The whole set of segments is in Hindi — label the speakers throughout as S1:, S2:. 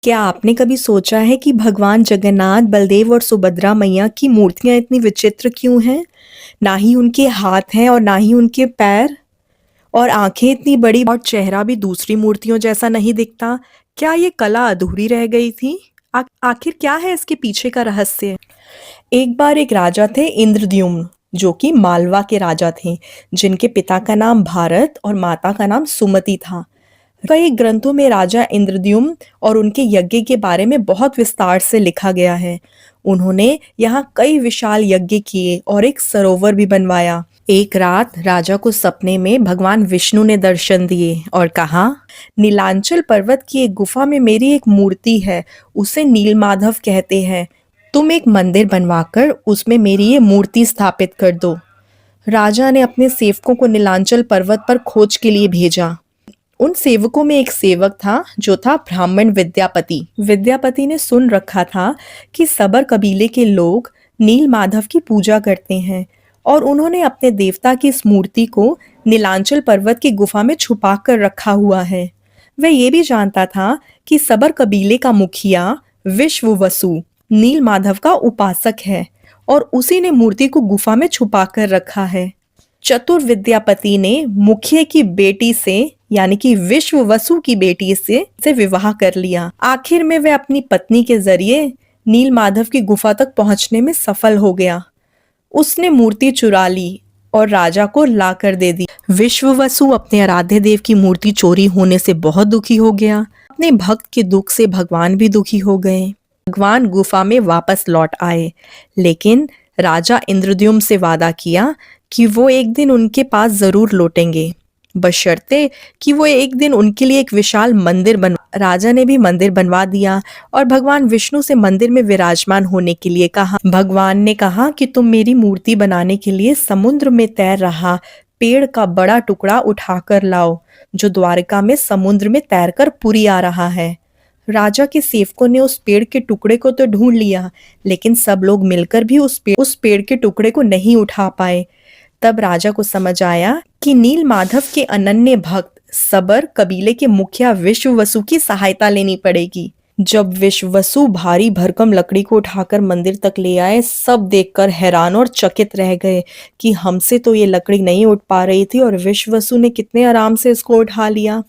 S1: क्या आपने कभी सोचा है कि भगवान जगन्नाथ, बलदेव और सुभद्रा मैया की मूर्तियां इतनी विचित्र क्यों हैं? ना ही उनके हाथ हैं और ना ही उनके पैर, और आंखें इतनी बड़ी और चेहरा भी दूसरी मूर्तियों जैसा नहीं दिखता। क्या ये कला अधूरी रह गई थी? आखिर क्या है इसके पीछे का रहस्य? एक बार एक राजा थे, इंद्रद्युम्न, जो कि मालवा के राजा थे, जिनके पिता का नाम भारत और माता का नाम सुमति था। कई ग्रंथों में राजा इंद्रद्युम्न और उनके यज्ञ के बारे में बहुत विस्तार से लिखा गया है। उन्होंने यहाँ कई विशाल यज्ञ किए और एक सरोवर भी बनवाया। एक रात राजा को सपने में भगवान विष्णु ने दर्शन दिए और कहा, नीलांचल पर्वत की एक गुफा में मेरी एक मूर्ति है, उसे नीलमाधव कहते हैं। तुम एक मंदिर बनवाकर उसमें मेरी ये मूर्ति स्थापित कर दो। राजा ने अपने सेवकों को नीलांचल पर्वत पर खोज के लिए भेजा। उन सेवकों में एक सेवक था जो था ब्राह्मण विद्यापति। विद्यापति ने सुन रखा था कि सबर कबीले के लोग नील माधव की पूजा करते हैं और उन्होंने अपने देवता की इस मूर्ति को नीलांचल पर्वत की गुफा में छुपा कर रखा हुआ है। वह ये भी जानता था कि सबर कबीले का मुखिया विश्ववसु नील माधव का उपासक है और उसी ने मूर्ति को गुफा में छुपा कर रखा है। चतुर विद्यापति ने मुखिया की बेटी से, यानी कि विश्ववसु की बेटी से विवाह कर लिया। आखिर में वह अपनी पत्नी के जरिए नील माधव की गुफा तक पहुंचने में सफल हो गया। उसने मूर्ति चुरा ली और राजा को ला कर दे दी। विश्ववसु अपने आराध्य देव की मूर्ति चोरी होने से बहुत दुखी हो गया। अपने भक्त के दुख से भगवान भी दुखी हो गए। भगवान गुफा में वापस लौट आए, लेकिन राजा इंद्रद्युम्न से वादा किया कि वो एक दिन उनके पास जरूर लौटेंगे, बशर्ते कि वो एक दिन उनके लिए एक विशाल मंदिर राजा ने भी मंदिर बनवा दिया और भगवान विष्णु से मंदिर में विराजमान होने के लिए कहा। भगवान ने कहा कि तुम मेरी मूर्ति बनाने के लिए समुद्र में तैर रहा पेड़ का बड़ा टुकड़ा उठाकर लाओ, जो द्वारका में समुद्र में तैरकर पुरी आ रहा है। राजा के सेवकों ने उस पेड़ के टुकड़े को तो ढूंढ लिया, लेकिन सब लोग मिलकर भी उस पेड़ के टुकड़े को नहीं उठा पाए। तब राजा को समझ आया कि नील माधव के अनन्य भक्त सबर कबीले के मुखिया विश्ववसु की सहायता लेनी पड़ेगी। जब विश्ववसु भारी भरकम लकड़ी को उठाकर मंदिर तक ले आए, सब देखकर हैरान और चकित रह गए कि हमसे तो ये लकड़ी नहीं उठ पा रही थी और विश्ववसु ने कितने आराम से इसको उठा लिया।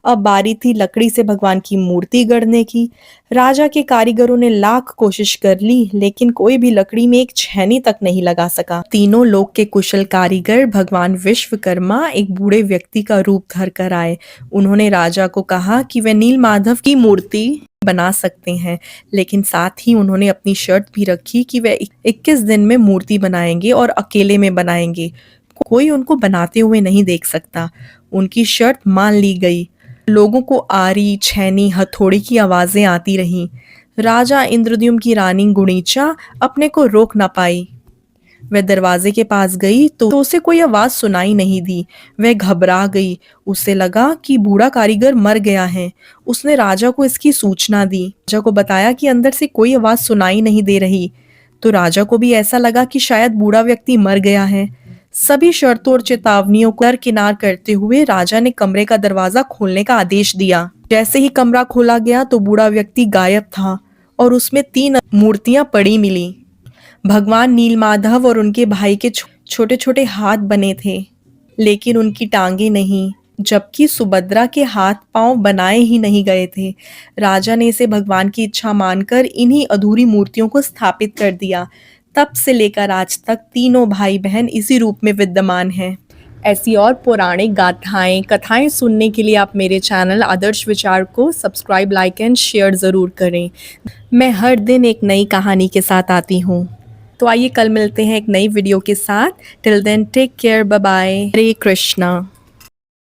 S1: अब बारी थी लकड़ी से भगवान की मूर्ति गढ़ने की। राजा के कारीगरों ने लाख कोशिश कर ली, लेकिन कोई भी लकड़ी में एक छेनी तक नहीं लगा सका। तीनों लोक के कुशल कारीगर भगवान विश्वकर्मा एक बूढ़े व्यक्ति का रूप धर कर आए। उन्होंने राजा को कहा कि वे नील माधव की मूर्ति बना सकते हैं, लेकिन साथ ही उन्होंने अपनी शर्त भी रखी कि वे 21 दिन में मूर्ति बनाएंगे और अकेले में बनाएंगे। कोई उनको बनाते हुए नहीं देख सकता। उनकी शर्त मान ली गई। लोगों को आरी, छेनी, हथौड़ी की आवाजें आती रहीं। राजा इंद्रद्युम्न की रानी गुणीचा अपने को रोक न पाई। वह दरवाजे के पास गई तो उसे कोई आवाज सुनाई नहीं दी। वह घबरा गई। उसे लगा कि बूढ़ा कारीगर मर गया है। उसने राजा को इसकी सूचना दी। राजा को बताया कि अंदर से कोई आवाज सुनाई नहीं दे रही। तो राजा को भी ऐसा लगा कि शायद बूढ़ा व्यक्ति मर गया है। सभी शर्तों और चेतावनियों को दरकिनार करते हुए राजा ने कमरे का दरवाजा खोलने का आदेश दिया। जैसे ही कमरा खोला गया तो बूढ़ा व्यक्ति गायब था और उसमें 3 मूर्तियां पड़ी मिली। भगवान नीलमाधव और उनके भाई के छोटे छोटे हाथ बने थे, लेकिन उनकी टांगे नहीं, जबकि सुभद्रा के हाथ पांव बनाए ही नहीं गए थे। राजा ने इसे भगवान की इच्छा मानकर इन्हीं अधूरी मूर्तियों को स्थापित कर दिया। तब से लेकर आज तक तीनों भाई बहन इसी रूप में विद्यमान हैं। ऐसी और पौराणिक गाथाएं, कथाएं सुनने के लिए आप मेरे चैनल आदर्श विचार को सब्सक्राइब, लाइक एंड शेयर ज़रूर करें। मैं हर दिन एक नई कहानी के साथ आती हूँ। तो आइए कल मिलते हैं एक नई वीडियो के साथ। Till then take care, bye bye, Hare Krishna.